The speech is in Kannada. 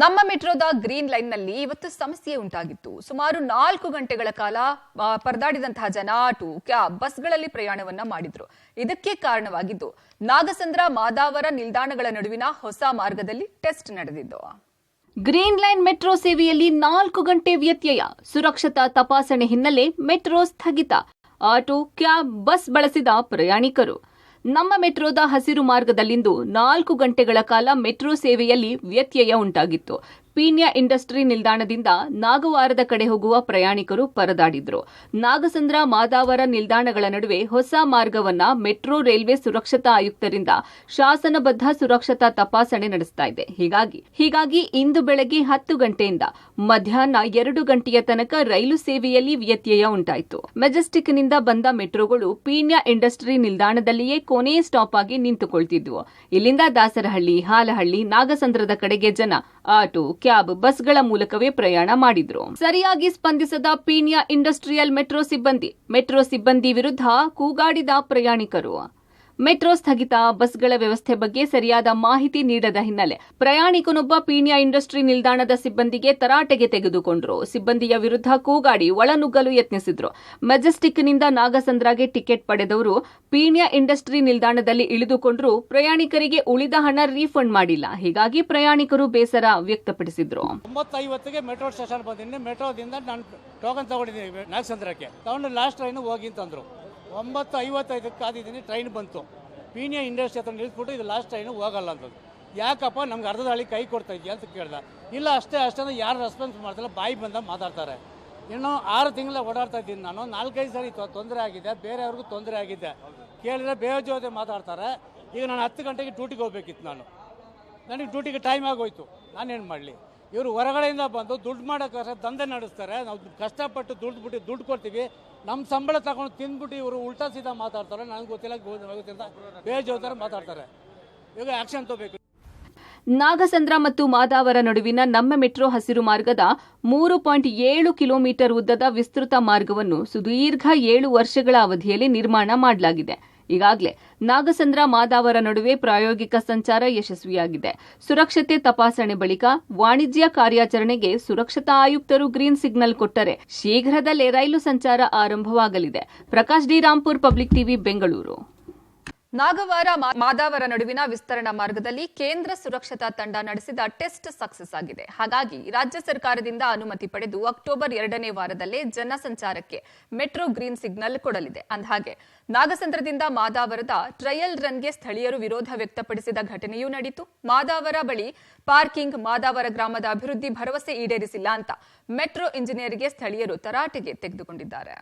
ನಮ್ಮ ಮೆಟ್ರೋದ ಗ್ರೀನ್ ಲೈನ್ ನಲ್ಲಿ ಇವತ್ತು ಸಮಸ್ಯೆ ಉಂಟಾಗಿತ್ತು. ಸುಮಾರು 4 ಗಂಟೆಗಳ ಕಾಲ ಪರದಾಡಿದಂತಹ ಜನ ಆಟೋ, ಕ್ಯಾಬ್, ಬಸ್ಗಳಲ್ಲಿ ಪ್ರಯಾಣವನ್ನ ಮಾಡಿದ್ರು. ಇದಕ್ಕೆ ಕಾರಣವಾಗಿದ್ದು ನಾಗಸಂದ್ರ ಮಾದಾವರ ನಿಲ್ದಾಣಗಳ ನಡುವಿನ ಹೊಸ ಮಾರ್ಗದಲ್ಲಿ ಟೆಸ್ಟ್ ನಡೆದಿದ್ದು. ಗ್ರೀನ್ ಲೈನ್ ಮೆಟ್ರೋ ಸೇವೆಯಲ್ಲಿ 4 ಗಂಟೆ ವ್ಯತ್ಯಯ, ಸುರಕ್ಷತಾ ತಪಾಸಣೆ ಹಿನ್ನೆಲೆ ಮೆಟ್ರೋ ಸ್ಥಗಿತ. ಆಟೋ, ಕ್ಯಾಬ್, ಬಸ್ ಬಳಸಿದ ಪ್ರಯಾಣಿಕರು. ನಮ್ಮ ಮೆಟ್ರೋದ ಹಸಿರು ಮಾರ್ಗದಲ್ಲಿಂದು 4 ಗಂಟೆಗಳ ಕಾಲ ಮೆಟ್ರೋ ಸೇವೆಯಲ್ಲಿ ವ್ಯತ್ಯಯ ಉಂಟಾಗಿತ್ತು. ಪೀಣ್ಯ ಇಂಡಸ್ಟ್ರಿ ನಿಲ್ದಾಣದಿಂದ ನಾಗವಾರದ ಕಡೆ ಹೋಗುವ ಪ್ರಯಾಣಿಕರು ಪರದಾಡಿದ್ರು. ನಾಗಸಂದ್ರ ಮಾದಾವರ ನಿಲ್ದಾಣಗಳ ನಡುವೆ ಹೊಸ ಮಾರ್ಗವನ್ನ ಮೆಟ್ರೋ ರೈಲ್ವೆ ಸುರಕ್ಷತಾ ಆಯುಕ್ತರಿಂದ ಶಾಸನಬದ್ಧ ಸುರಕ್ಷತಾ ತಪಾಸಣೆ ನಡೆಸ್ತಾ ಇದೆ. ಹೀಗಾಗಿ ಇಂದು ಬೆಳಗ್ಗೆ 10 ಗಂಟೆಯಿಂದ ಮಧ್ಯಾಹ್ನ 2 ಗಂಟೆಯ ತನಕ ರೈಲು ಸೇವೆಯಲ್ಲಿ ವ್ಯತ್ಯಯ ಉಂಟಾಯಿತು. ಮೆಜೆಸ್ಟಿಕ್ನಿಂದ ಬಂದ ಮೆಟ್ರೋಗಳು ಪೀಣ್ಯ ಇಂಡಸ್ಟ್ರಿ ನಿಲ್ದಾಣದಲ್ಲಿಯೇ ಕೊನೆಯ ಸ್ಟಾಪ್ ಆಗಿ ನಿಂತುಕೊಳ್ತಿದ್ವು. ಇಲ್ಲಿಂದ ದಾಸರಹಳ್ಳಿ, ಹಾಲಹಳ್ಳಿ, ನಾಗಸಂದ್ರದ ಕಡೆಗೆ ಜನ ಆಟೋ, ಕ್ಯಾಬ್, ಬಸ್ಗಳ ಮೂಲಕವೇ ಪ್ರಯಾಣ ಮಾಡಿದ್ರು. ಸರಿಯಾಗಿ ಸ್ಪಂದಿಸದ ಪೀಣ್ಯ ಇಂಡಸ್ಟ್ರಿಯಲ್ ಮೆಟ್ರೋ ಸಿಬ್ಬಂದಿ ವಿರುದ್ಧ ಕೂಗಾಡಿದ ಪ್ರಯಾಣಿಕರು. ಮೆಟ್ರೋ ಸ್ಥಗಿತ, ಬಸ್ಗಳ ವ್ಯವಸ್ಥೆ ಬಗ್ಗೆ ಸರಿಯಾದ ಮಾಹಿತಿ ನೀಡದ ಹಿನ್ನೆಲೆ ಪ್ರಯಾಣಿಕನೊಬ್ಬ ಪೀಣ್ಯ ಇಂಡಸ್ಟ್ರಿ ನಿಲ್ದಾಣದ ಸಿಬ್ಬಂದಿಗೆ ತರಾಟೆಗೆ ತೆಗೆದುಕೊಂಡ್ರು. ಸಿಬ್ಬಂದಿಯ ವಿರುದ್ಧ ಕೂಗಾಡಿ ಒಳನುಗ್ಗಲು ಯತ್ನಿಸಿದ್ರು. ಮೆಜೆಸ್ಟಿಕ್ನಿಂದ ನಾಗಸಂದ್ರಗೆ ಟಿಕೆಟ್ ಪಡೆದವರು ಪೀಣ್ಯ ಇಂಡಸ್ಟ್ರಿ ನಿಲ್ದಾಣದಲ್ಲಿ ಇಳಿದುಕೊಂಡ್ರು. ಪ್ರಯಾಣಿಕರಿಗೆ ಉಳಿದ ಹಣ ರೀಫಂಡ್ ಮಾಡಿಲ್ಲ. ಹೀಗಾಗಿ ಪ್ರಯಾಣಿಕರು ಬೇಸರ ವ್ಯಕ್ತಪಡಿಸಿದ್ರು. 9:50ಗೆ ಮೆಟ್ರೋ ಸ್ಟೇಷನ್ ಬಂದಿದ್ದೀನಿ. ಮೆಟ್ರೋದಿಂದ ನಾನು ಟೋಕನ್ ತಗೊಂಡಿದ್ದೀನಿ ನಾಗಸಂದ್ರಕ್ಕೆ. ತಗೊಂಡು ಲಾಸ್ಟ್ ಟ್ರೈನ್ ಹೋಗಿ ಅಂತಂದ್ರು. 9:55ಕ್ಕೆ ಕಾದಿದ್ದೀನಿ, ಟ್ರೈನ್ ಬಂತು. ಪೀಣ್ಯ ಇಂಡಸ್ಟ್ರಿ ಹತ್ರ ನಿಲ್ಲಿಸ್ಬಿಟ್ಟು ಇದು ಲಾಸ್ಟ್ ಟ್ರೈನು ಹೋಗಲ್ಲ ಅಂತಂದು. ಯಾಕಪ್ಪ ನಮ್ಗೆ ಅರ್ಧದ ಹಳ್ಳಿ ಕೈ ಕೊಡ್ತಾ ಇದೆಯಾ ಅಂತ ಕೇಳ್ದ. ಇಲ್ಲ ಅಷ್ಟೇ ಅಂದ್ರೆ ಯಾರು ರೆಸ್ಪಾನ್ಸ್ ಮಾಡ್ತಾರಲ್ಲ, ಬಾಯಿ ಬಂದ ಮಾತಾಡ್ತಾರೆ. ಇನ್ನು 6 ತಿಂಗಳ ಓಡಾಡ್ತಾ ಇದ್ದೀನಿ ನಾನು. 4-5 ಸಾರಿ ತೊಂದರೆ ಆಗಿದೆ, ಬೇರೆಯವ್ರಿಗೂ ತೊಂದರೆ ಆಗಿದೆ. ಕೇಳಿದ್ರೆ ಬೇಜೋದೆ ಮಾತಾಡ್ತಾರೆ. ಈಗ ನಾನು 10 ಗಂಟೆಗೆ ಡ್ಯೂಟಿಗೆ ಹೋಗ್ಬೇಕಿತ್ತು. ನನಗೆ ಡ್ಯೂಟಿಗೆ ಟೈಮ್ ಆಗೋಯ್ತು. ನಾನೇನು ಮಾಡಲಿ? ಇವರು ಹೊರಗಡೆಯಿಂದ ಬಂದು ದುಡ್ಡು ಮಾಡೋಕ್ಕೋಸ್ಕರ ದಂಧೆ ನಡೆಸ್ತಾರೆ. ನಾವು ಕಷ್ಟಪಟ್ಟು ದುಡ್ಡು ಕೊಡ್ತೀವಿ. ನಮ್ಮ ಸಂಬಳ ತಗೊಂಡು ತಿಂದ್ಬಿಟ್ಟು ಇವರು ಉಲ್ಟಾ ಸೀದಾ ಮಾತಾಡ್ತಾರೆ. ನನಗೆ ಗೊತ್ತಿಲ್ಲ ಬೇಜವಾಬ್ದಾರಿ ಮಾತಾಡ್ತಾರೆ. ಇವಾಗ ಆಕ್ಷನ್ ತಗೋಬೇಕು. ನಾಗಸಂದ್ರ ಮತ್ತು ಮಾದಾವರ ನಡುವಿನ ನಮ್ಮ ಮೆಟ್ರೋ ಹಸಿರು ಮಾರ್ಗದ 3.7 ಕಿಲೋಮೀಟರ್ ಉದ್ದದ ವಿಸ್ತೃತ ಮಾರ್ಗವನ್ನು ಸುದೀರ್ಘ 7 ವರ್ಷಗಳ ಅವಧಿಯಲ್ಲಿ ನಿರ್ಮಾಣ ಮಾಡಲಾಗಿದೆ. ಈಗಾಗಲೇ ನಾಗಸಂದ್ರ ಮಾದಾವರ ನಡುವೆ ಪ್ರಾಯೋಗಿಕ ಸಂಚಾರ ಯಶಸ್ವಿಯಾಗಿದೆ. ಸುರಕ್ಷತೆ ತಪಾಸಣೆ ಬಳಿಕ ವಾಣಿಜ್ಯ ಕಾರ್ಯಾಚರಣೆಗೆ ಸುರಕ್ಷತಾ ಆಯುಕ್ತರು ಗ್ರೀನ್ ಸಿಗ್ನಲ್ ಕೊಟ್ಟರೆ ಶೀಘ್ರದಲ್ಲೇ ರೈಲು ಸಂಚಾರ ಆರಂಭವಾಗಲಿದೆ. Prakash D Rampur, Public TV, Bengaluru. Nagavara Madavara ನಡುವಿನ ವಿಸ್ತರಣಾ ಮಾರ್ಗದಲ್ಲಿ ಕೇಂದ್ರ ಸುರಕ್ಷತಾ ತಂಡ ನಡೆಸಿದ ಟೆಸ್ಟ್ ಸಕ್ಸಸ್ ಆಗಿದೆ. ಹಾಗಾಗಿ ರಾಜ್ಯ ಸರ್ಕಾರದಿಂದ ಅನುಮತಿ ಪಡೆದು ಅಕ್ಟೋಬರ್ 2ನೇ ವಾರದಲ್ಲೇ ಜನಸಂಚಾರಕ್ಕೆ ಮೆಟ್ರೋ ಗ್ರೀನ್ ಸಿಗ್ನಲ್ ಕೊಡಲಿದೆ. ಅಂದಹಾಗೆ ನಾಗಸಂದ್ರದಿಂದ ಮಾದಾವರದ ಟ್ರಯಲ್ ರನ್ಗೆ ಸ್ಥಳೀಯರು ವಿರೋಧ ವ್ಯಕ್ತಪಡಿಸಿದ ಘಟನೆಯೂ ನಡೆಯಿತು. ಮಾದಾವರ ಬಳಿ ಪಾರ್ಕಿಂಗ್, ಮಾದಾವರ ಗ್ರಾಮದ ಅಭಿವೃದ್ಧಿ ಭರವಸೆ ಈಡೇರಿಸಿಲ್ಲ ಅಂತ ಮೆಟ್ರೋ ಇಂಜಿನಿಯರ್ಗೆ ಸ್ಥಳೀಯರು ತರಾಟೆಗೆ ತೆಗೆದುಕೊಂಡಿದ್ದಾರೆ.